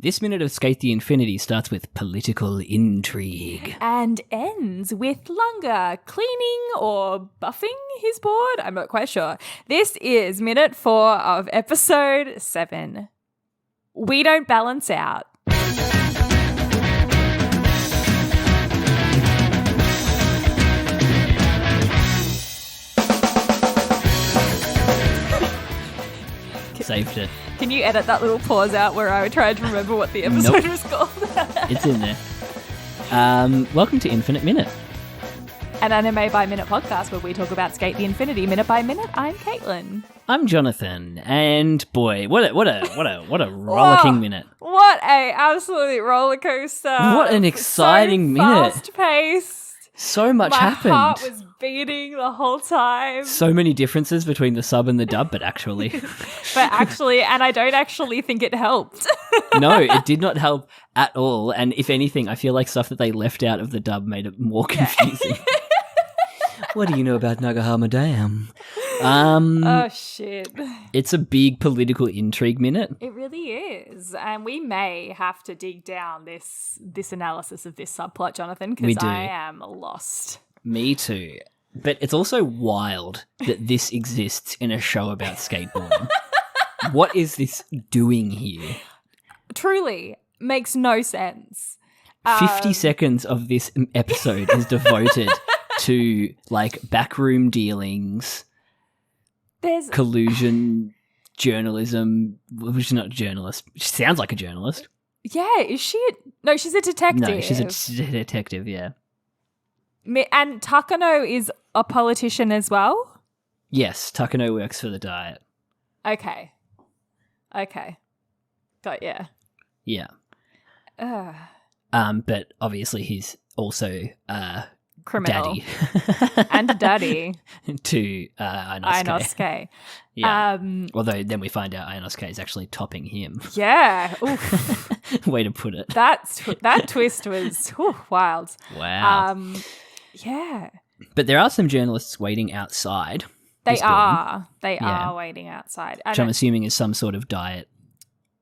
This minute of Skate the Infinity starts with political intrigue. And ends with Lunga cleaning or buffing his board. I'm not quite sure. This is minute 4 of episode 7. We don't balance out. Saved it. Can you edit that little pause out where I tried to remember what the episode was called? It's in there. Welcome to Infinite Minute. An anime by minute podcast where we talk about Skate the Infinity minute by minute. I'm Caitlin. I'm Jonathan, and boy, what a rollicking minute! What a absolute roller coaster! What an exciting minute! Fast paced. So much happened. My heart was beating the whole time. So many differences between the sub and the dub, but actually, and I don't actually think it helped. No, it did not help at all. And if anything, I feel like stuff that they left out of the dub made it more confusing. What do you know about Nagahama Dam? Oh, shit. It's a big political intrigue minute. It really is. And we may have to dig down this analysis of this subplot, Jonathan, because I am lost. Me too. But it's also wild that this exists in a show about skateboarding. What is this doing here? Truly, makes no sense. 50 seconds of this episode is devoted to, like, backroom dealings, collusion, journalism, which is not a journalist. She sounds like a journalist. Yeah, is she? No, she's a detective. No, she's a detective, yeah. And Takano is a politician as well? Yes, Takano works for the Diet. Okay. Got ya. Yeah. But obviously he's also criminal. Daddy. And daddy. To Inosuke. Yeah. Although then we find out Inosuke is actually topping him. Yeah. Oof. Way to put it. That twist was wild. Wow. Yeah. But there are some journalists waiting outside. They are waiting outside. Which I'm assuming is some sort of diet.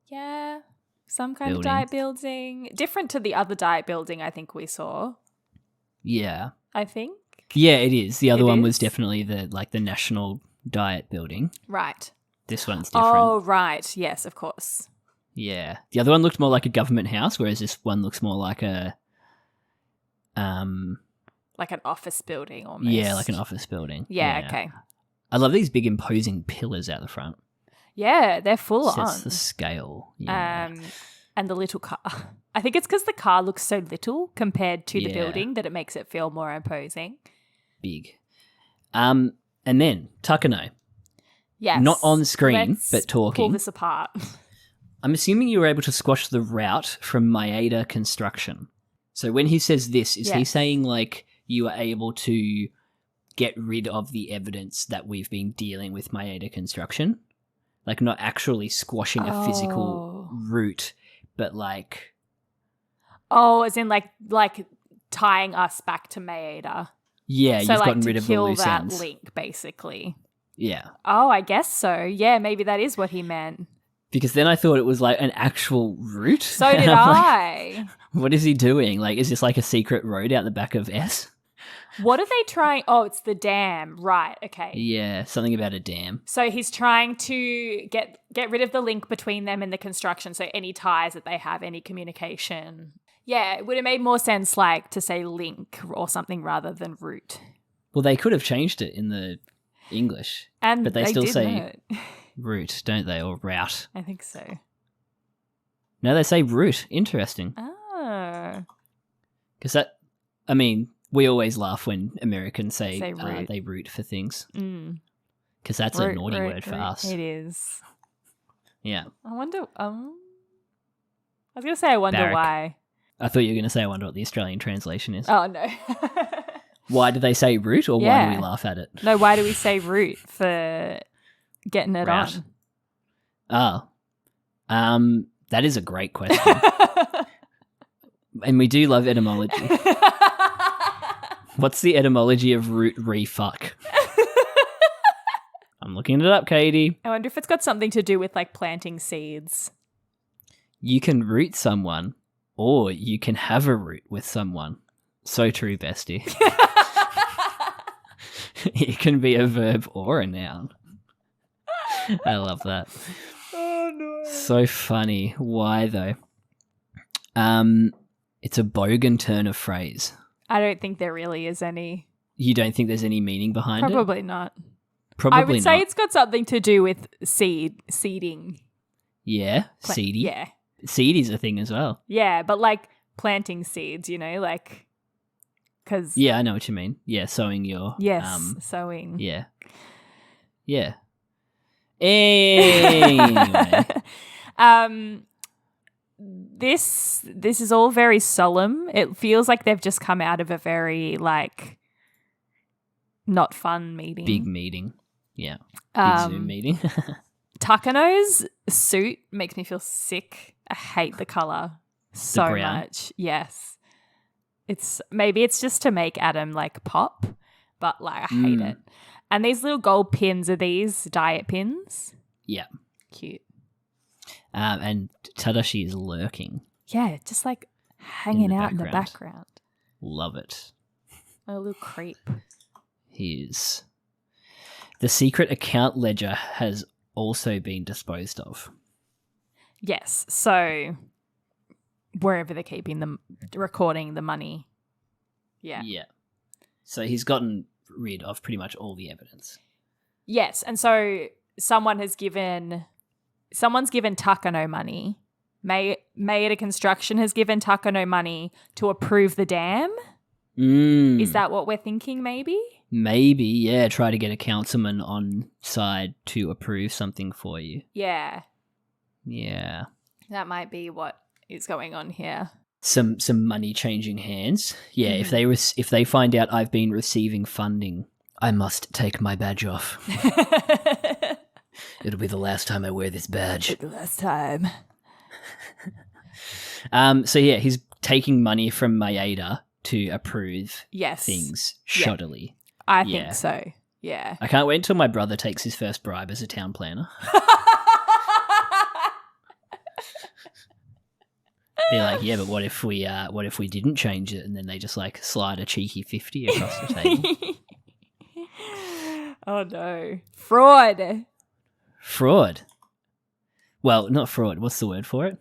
Yeah. Some kind of diet building. Different to the other diet building I think we saw. Yeah. I think. Yeah, it is. The other one was definitely the national diet building. Right. This one's different. Oh, right. Yes, of course. Yeah. The other one looked more like a government house, whereas this one looks more like a like an office building almost. Yeah, like an office building. Yeah, okay. I love these big imposing pillars out the front. Yeah, they're full on. Sets the scale. Yeah. And the little car. I think it's because the car looks so little compared to the building that it makes it feel more imposing. Big. And then Takano. Yes. Not on screen, but talking. Pull this apart. I'm assuming you were able to squash the route from Maeda Construction. So when he says this, is he saying like you were able to get rid of the evidence that we've been dealing with Maeda Construction? Like not actually squashing a physical route, but like... Oh, as in like tying us back to Maeda. Yeah, so you've like gotten rid of the loose that ends. link, basically. Yeah. Oh, I guess so. Yeah, maybe that is what he meant. Because then I thought it was like an actual route. So did I. Like, what is he doing? Like, is this like a secret road out the back of S? What are they trying? Oh, it's the dam. Right. Okay. Yeah, something about a dam. So he's trying to get rid of the link between them and the construction. So any ties that they have, any communication. Yeah, it would have made more sense like to say link or something rather than route. Well, they could have changed it in the English. But they still say route, don't they? Or route. I think so. No, they say route. Interesting. Oh. Because we always laugh when Americans say root. They root for things. Because that's root, a naughty root, word for root. us. It is. Yeah. I wonder, I was going to say I wonder Barrack. why. I thought you were going to say I wonder what the Australian translation is. Oh, no. Why do they say root or why do we laugh at it? No, why do we say root for getting it Route. on? Oh. That is a great question. And we do love etymology. What's the etymology of root re-fuck? I'm looking it up, Katie. I wonder if it's got something to do with like planting seeds. You can root someone, or you can have a root with someone. So true, bestie. It can be a verb or a noun. I love that. Oh no. So funny. Why though? It's a bogan turn of phrase. I don't think there really is any. You don't think there's any meaning behind it? Probably not. Probably I would say not. it's got something to do with seeding. Yeah, seedy. Yeah. Seedy's a thing as well. Yeah, but like planting seeds, like, because. Yeah, I know what you mean. Yeah, sowing your. Yes, sowing. Yeah. Yeah. Anyway. This is all very solemn. It feels like they've just come out of a very like not fun meeting. Big meeting. Yeah. Big Zoom meeting. Takano's suit makes me feel sick. I hate the color so much. Yes. Maybe it's just to make Adam like pop, but like I hate it. And these little gold pins, are these diet pins? Yeah. Cute. And Tadashi is lurking. Yeah, just like hanging out in the background. Love it. A little creep. He is. The secret account ledger has also been disposed of. Yes. So wherever they're keeping them, recording the money. Yeah. Yeah. So he's gotten rid of pretty much all the evidence. Yes. And so someone's given Takano money. Maeda Construction has given Takano money to approve the dam. Is that what we're thinking, maybe? Maybe, yeah. Try to get a councilman on side to approve something for you. Yeah. Yeah. That might be what is going on here. Some money changing hands. Yeah, if they find out I've been receiving funding, I must take my badge off. It'll be the last time I wear this badge. The last time. So yeah, he's taking money from Maeda to approve things shoddily. I think so. Yeah. I can't wait until my brother takes his first bribe as a town planner. Be like, yeah, but what if we didn't change it, and then they just like slide a cheeky 50 across the table? Oh no. Fraud. Well, not fraud. What's the word for it?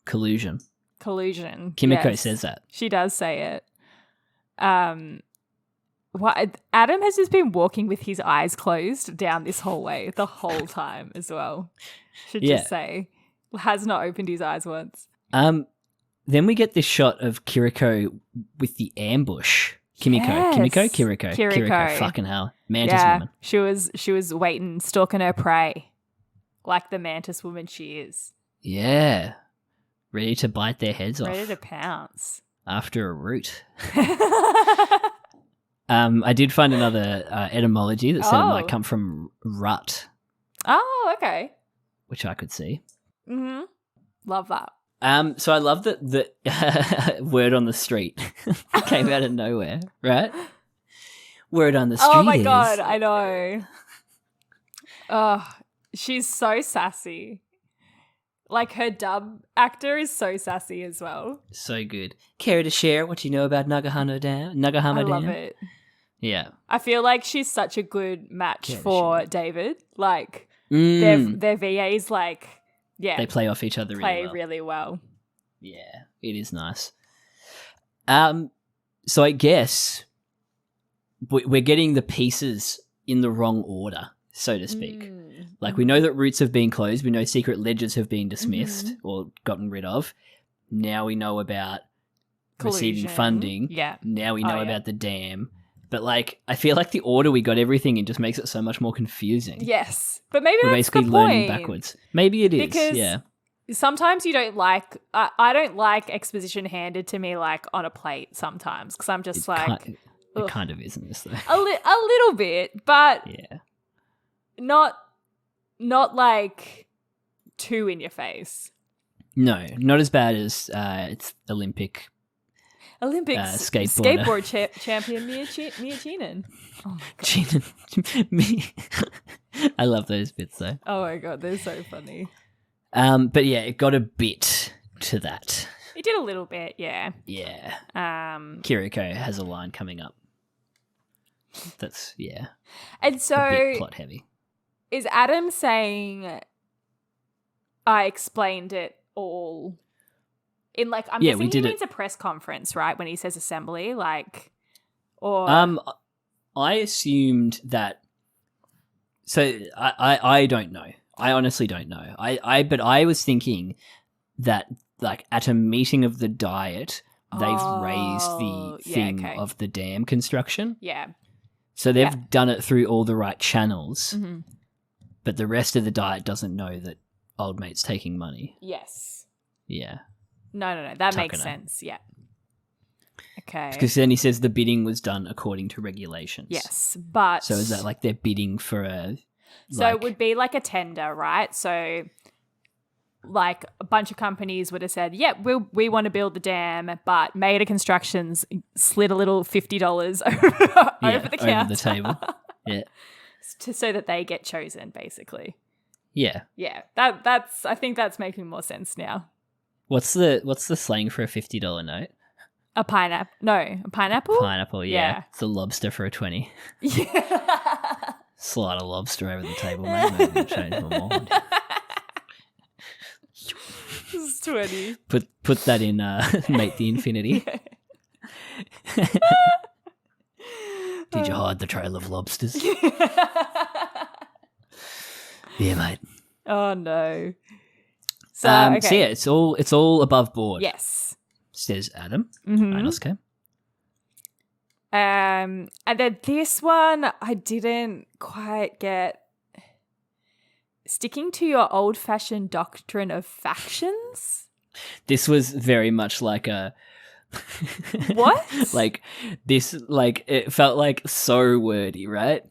Collusion. Kimiko says that. She does say it. What Adam has just been walking with his eyes closed down this hallway the whole time as well. Should just say. Has not opened his eyes once. Then we get this shot of Kiriko with the ambush. Kiriko. Fucking hell. Mantis woman. She was waiting, stalking her prey. Like the mantis woman she is. Yeah. Ready to bite their heads off. Ready to pounce. After a root. I did find another etymology that said it might come from rut. Oh, okay. Which I could see. Mm-hmm. Love that. So I love that the word on the street came out of nowhere, right? Word on the street. Oh my God, I know. Oh, she's so sassy. Like her dub actor is so sassy as well. So good. Care to share what you know about Nagahama Dam? I love it. Yeah. I feel like she's such a good match for David. Like their VAs like they play off each other really well. Yeah, it is nice. So I guess we're getting the pieces in the wrong order, so to speak. Like we know that roots have been closed. We know secret ledgers have been dismissed or gotten rid of. Now we know about receiving funding. Yeah. Now we know about the dam. But like, I feel like the order we got everything in just makes it so much more confusing. Yes, but maybe we're that's basically the learning point. backwards. Maybe it is. Because sometimes you don't like. I don't like exposition handed to me like on a plate sometimes because I'm just it kind of isn't this though. A little bit, but not like too in your face. No, not as bad as it's Olympics skateboard champion Mia Cheenan. Oh my God. Cheenan. I love those bits though. Oh my God, they're so funny. But yeah, it got a bit to that. It did a little bit, yeah. Yeah. Kiriko has a line coming up. That's, yeah. And so, a bit plot heavy. Is Adam saying, I explained it all in like, I'm guessing he means a press conference, right? When he says assembly, like, or. I assumed that, so I don't know. I honestly don't know. But I was thinking that, like, at a meeting of the Diet, they've raised the thing of the dam construction. Yeah. So they've done it through all the right channels, but the rest of the Diet doesn't know that old mate's taking money. Yes. Yeah. No. That makes sense. Yeah. Okay. Because then he says the bidding was done according to regulations. Yes, but... So is that like they're bidding for a... So it would be like a tender, right? So like a bunch of companies would have said, yeah, we want to build the dam, but Maida Constructions slid a little $50 over the counter. Over the table. Yeah. So that they get chosen, basically. Yeah. Yeah. That's I think that's making more sense now. What's the slang for a $50 note? A pineapple? No, a pineapple? Pineapple, yeah. It's a lobster for a 20. Yeah. Slide a lobster over the table, mate. Maybe I'll change my mind. This is 20. Put that in Mate the Infinity. Did you hide the trail of lobsters? Yeah, mate. Oh no. So yeah, it's all above board. Yes. Says Adam. Inosuke. And then this one I didn't quite get. Sticking to your old-fashioned doctrine of factions? This was very much like a... What? It felt like so wordy, right?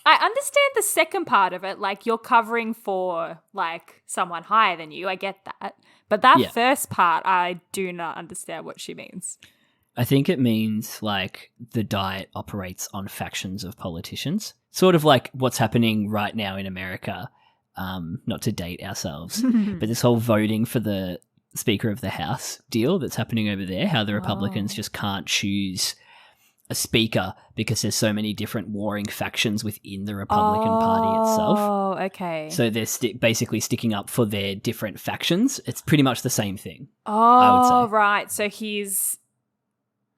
I understand the second part of it, like you're covering for like someone higher than you. I get that. But that first part, I do not understand what she means. I think it means like the Diet operates on factions of politicians. Sort of like what's happening right now in America. Not to date ourselves, but this whole voting for the Speaker of the House deal that's happening over there, how the Republicans just can't choose a speaker because there's so many different warring factions within the Republican Party itself. Oh, okay. So they're basically sticking up for their different factions. It's pretty much the same thing. Oh, I would say. Right. So he's...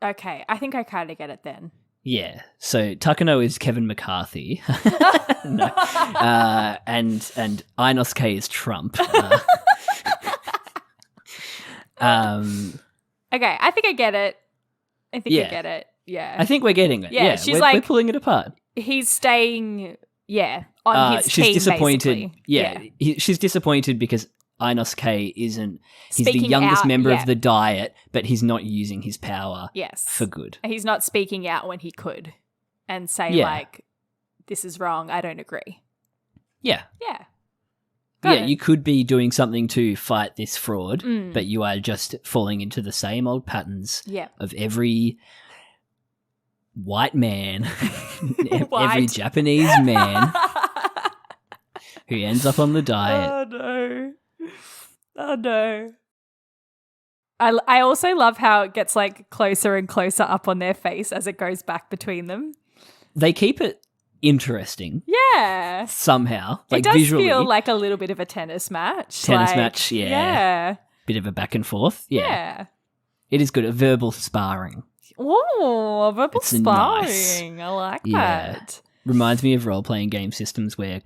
Okay. I think I kind of get it then. Yeah, so Takano is Kevin McCarthy, no. And Inosuke is Trump. Okay, I think I get it. I get it. Yeah, I think we're getting it. Yeah, we're pulling it apart. He's staying, on his she's team. Disappointed. Basically. She's disappointed because Inosuke isn't. He's speaking the youngest out, member of the Diet, but he's not using his power. For good. He's not speaking out when he could, and say like, "This is wrong. I don't agree." Yeah. Yeah. You could be doing something to fight this fraud, but you are just falling into the same old patterns of every white man, every Japanese man who ends up on the Diet. Oh no. I also love how it gets like closer and closer up on their face as it goes back between them. They keep it interesting. Yeah. Somehow. Like it does visually. feel like a little bit of a tennis match. Yeah. Bit of a back and forth. Yeah. It is good. A verbal sparring. Oh, verbal it's sparring. Nice. I like that. Reminds me of role-playing game systems where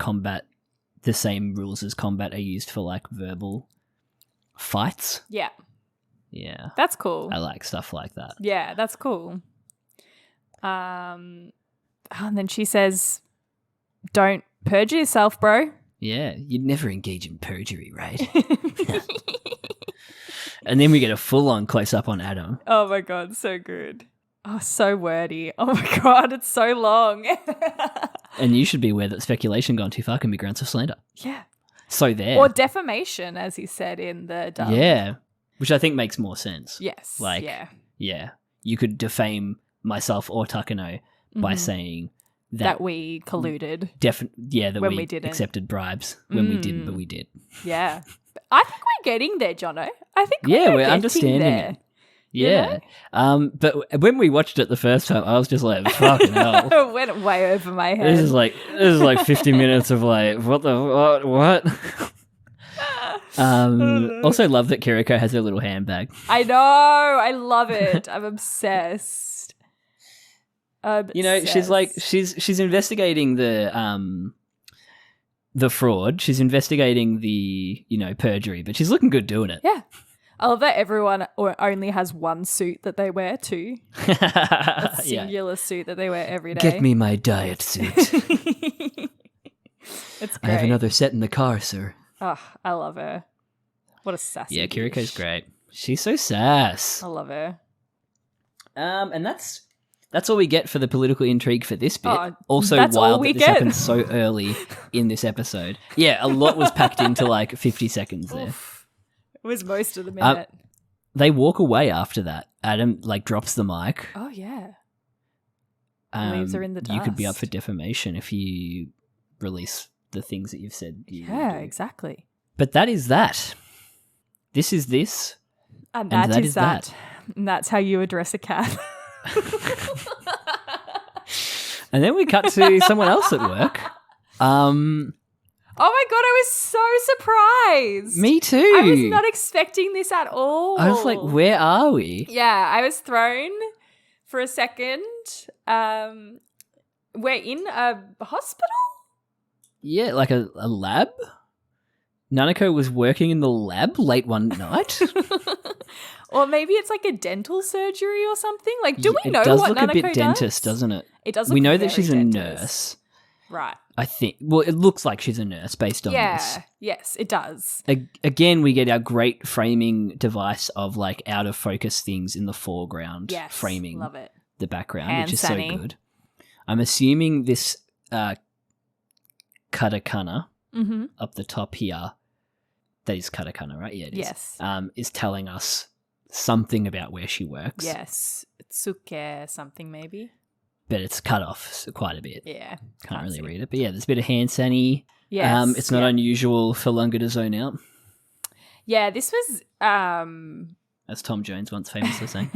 the same rules as combat are used for like verbal fights. Yeah. Yeah. That's cool. I like stuff like that. Yeah, that's cool. And then she says, "Don't perjure yourself, bro." Yeah, you'd never engage in perjury, right? And then we get a full-on close-up on Adam. Oh my God, so good. Oh, so wordy. Oh my God, it's so long. And you should be aware that speculation gone too far can be grounds of slander. Yeah. So there. Or defamation, as he said in the dub. Yeah, which I think makes more sense. Yes. Like, yeah. You could defame myself or Takano by saying that we colluded. That when we didn't. accepted bribes when we didn't, but we did. Yeah. I think we're getting there, Jono. I think we're getting understanding there. it. Yeah. But when we watched it the first time, I was just like, fucking hell. It went way over my head. This is like 50 minutes of like, what? Also love that Kiriko has her little handbag. I know. I love it. I'm obsessed. You know, she's investigating the fraud. She's investigating the, perjury, but she's looking good doing it. Yeah. I love that everyone only has one suit that they wear too. A singular suit that they wear every day. Get me my diet suit. It's great. I have another set in the car, sir. Oh, I love her. What a sassy Yeah, Kiriko's bitch. great. She's so sass. I love her. And that's all we get for the political intrigue for this bit. Oh, also that's all wild we that this get. happened so early in this episode. Yeah, a lot was packed into like 50 seconds there. Oof. It was most of the minute. They walk away after that. Adam drops the mic. Oh, yeah. Leaves her in the dust. You could be up for defamation if you release the things that you've said. Yeah, exactly. But that is that. This is this. And that is that. And that's how you address a cat. And then we cut to someone else at work. Oh my God, I was so surprised. Me too. I was not expecting this at all. I was like, where are we? Yeah, I was thrown for a second. We're in a hospital? Yeah, like a lab. Nanako was working in the lab late one night. Or maybe it's like a dental surgery or something. Like, do we know what Nanako does? It does what look a bit Nanako dentist, does? doesn't it? It does look We know that very she's a dentist. nurse. Right. I think. Well, it looks like she's a nurse based on this. Yes, it does. Again, we get our great framing device of like out of focus things in the foreground, Yes, framing love it. the background, Hand which is sanny. so good. I'm assuming this katakana up the top here, that is katakana, right? Yeah, it is. Yes. Is telling us something about where she works. Yes. Tsuke something maybe. But it's cut off quite a bit. Yeah. Can't really read it. But yeah, there's a bit of hand sanny. Yes. It's not unusual for Lunga to zone out. Yeah, this was as Tom Jones once famously sang.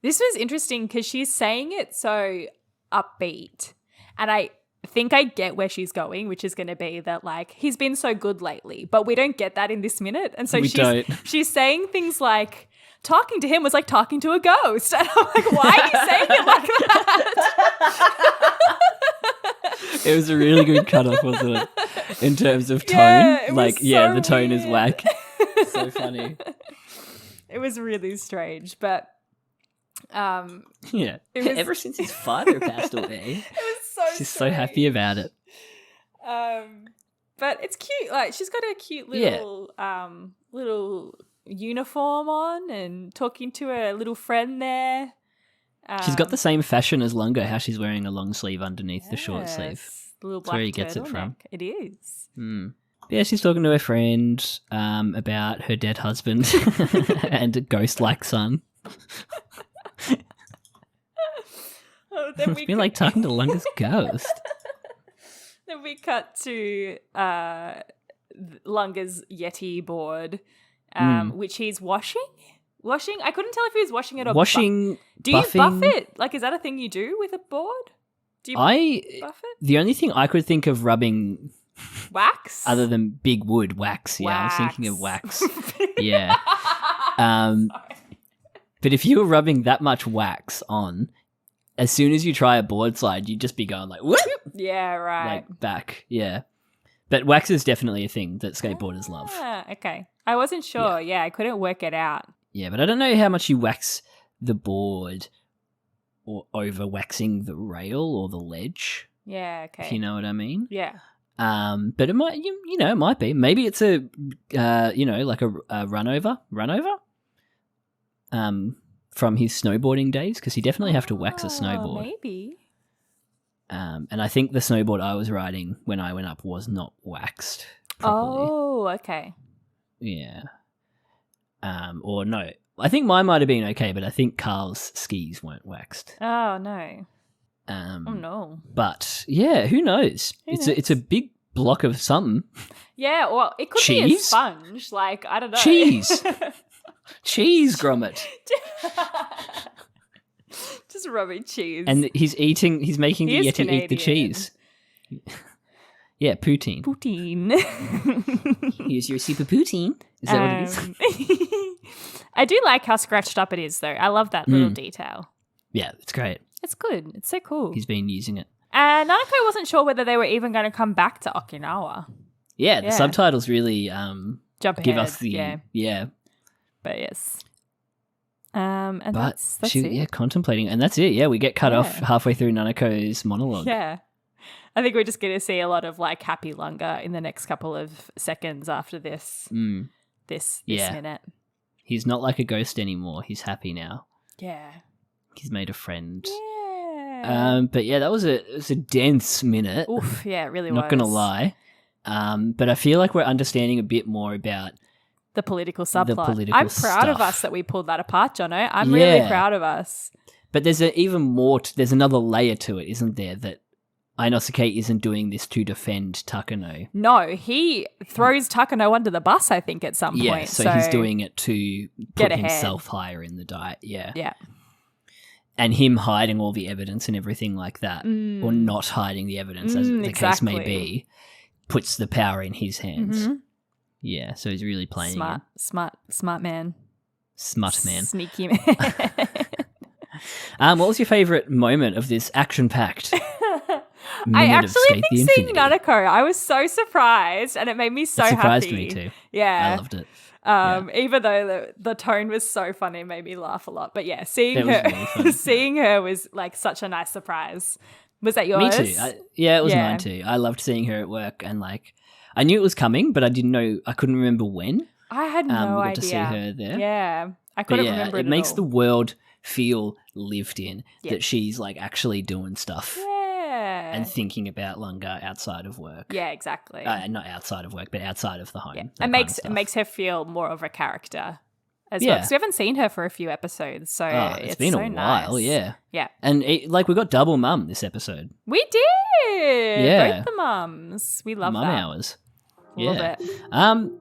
This was interesting because she's saying it so upbeat. And I think I get where she's going, which is going to be that like he's been so good lately, but we don't get that in this minute. And so she's saying things like talking to him was like talking to a ghost. And I'm like, why are you saying it like that? It was a really good cutoff, wasn't it? In terms of tone. Yeah, the tone is whack. So funny. It was really strange, but yeah. Ever since his father passed away. It was so she's strange. so happy about it. But it's cute. Like she's got a cute little little uniform on and talking to her little friend there. She's got the same fashion as Lunga, how she's wearing a long sleeve underneath the short sleeve. The little That's black where he gets it from. It is. Yeah, she's talking to her friend about her dead husband and a ghost-like son. It's been like talking to Lunga's ghost. Then we cut to Lunga's Yeti board, which he's washing. I couldn't tell if he was washing it or washing. Do you buff it? Like, is that a thing you do with a board? Do you buff it? The only thing I could think of rubbing wax, other than big wood wax. Yeah, I was thinking of wax. Yeah. But if you were rubbing that much wax on, as soon as you try a board slide, you'd just be going like, whoop! Yeah, right. Like back, yeah. But wax is definitely a thing that skateboarders love. Okay. I wasn't sure. Yeah, I couldn't work it out. Yeah, but I don't know how much you wax the board or over waxing the rail or the ledge. Yeah, okay. If you know what I mean. Yeah. But it might, it might be. Maybe it's a, like a run over. From his snowboarding days, because he definitely have to wax a snowboard. Maybe. And I think the snowboard I was riding when I went up was not waxed properly. Oh, okay. Yeah. Or no, I think mine might have been okay, but I think Carl's skis weren't waxed. Oh no. Oh no. But yeah, who knows? It's a big block of something. Yeah, well, it could be a Cheese? sponge. Like, I don't know. Cheese. Cheese, Gromit. Just rubbing cheese. And he's making He the is Yeti eat the Canadian. cheese. Yeah, poutine. Poutine. Here's your super poutine. Is that what it is? I do like how scratched up it is, though. I love that little detail. Yeah, it's great. It's good. It's so cool. He's been using it. And Nanako wasn't sure whether they were even going to come back to Okinawa. Yeah, the subtitles really Jump give ahead, us the yeah. But yes. And But that's it. yeah, contemplating, and that's it. Yeah, we get cut off halfway through Nanako's monologue. Yeah. I think we're just going to see a lot of like happy Lunga in the next couple of seconds after this. This minute. He's not like a ghost anymore. He's happy now. Yeah. He's made a friend. Yeah. But yeah, it was a dense minute. Oof, yeah, it really was. Not gonna lie. But I feel like we're understanding a bit more about the political subplot. political I'm proud of stuff. us that we pulled that apart, Jono. I'm really proud of us. But there's even more. There's another layer to it, isn't there? That Inosuke isn't doing this to defend Takano. No, he throws Takano under the bus, I think, at some point. Yeah, so he's doing it to get put ahead. himself higher in the diet. Yeah. Yeah. And him hiding all the evidence and everything like that, or not hiding the evidence, as the case may be, puts the power in his hands. Mm-hmm. Yeah, so he's really playing him. Smart man. Smut man. Sneaky man. What was your favourite moment of this action-packed I minute of actually Skate the think seeing Infinity? Nanako, I was so surprised and it made me so It surprised happy. me too. Yeah. I loved it. Even though the tone was so funny, it made me laugh a lot. But yeah, seeing That was her, really fun. seeing her was like such a nice surprise. Was that Me yours? too. It was mine too. I loved seeing her at work, and like I knew it was coming, but I couldn't remember when. I had no we got idea. to see her there. Yeah, I couldn't remember it at makes all. the world feel lived in, that she's like actually doing stuff and thinking about Lunga outside of work. Yeah, exactly. Not outside of work, but outside of the home. Yeah. It makes her feel more of a character as well. Because we haven't seen her for a few episodes, so it's been so a while. nice. Yeah, yeah. And we got double mum this episode. We did. Yeah. Both the mums. We love Mum that. hours. Love Yeah. it.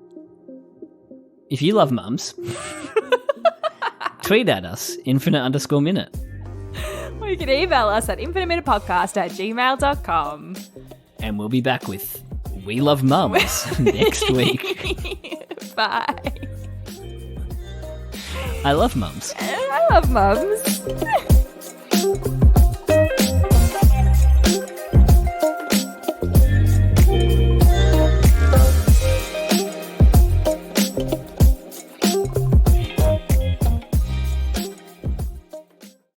If you love mums, tweet at us, infinite_minute. Or you can email us at infiniteminutepodcast@gmail.com. And we'll be back with We Love Mums next week. Bye. I love mums. I love mums.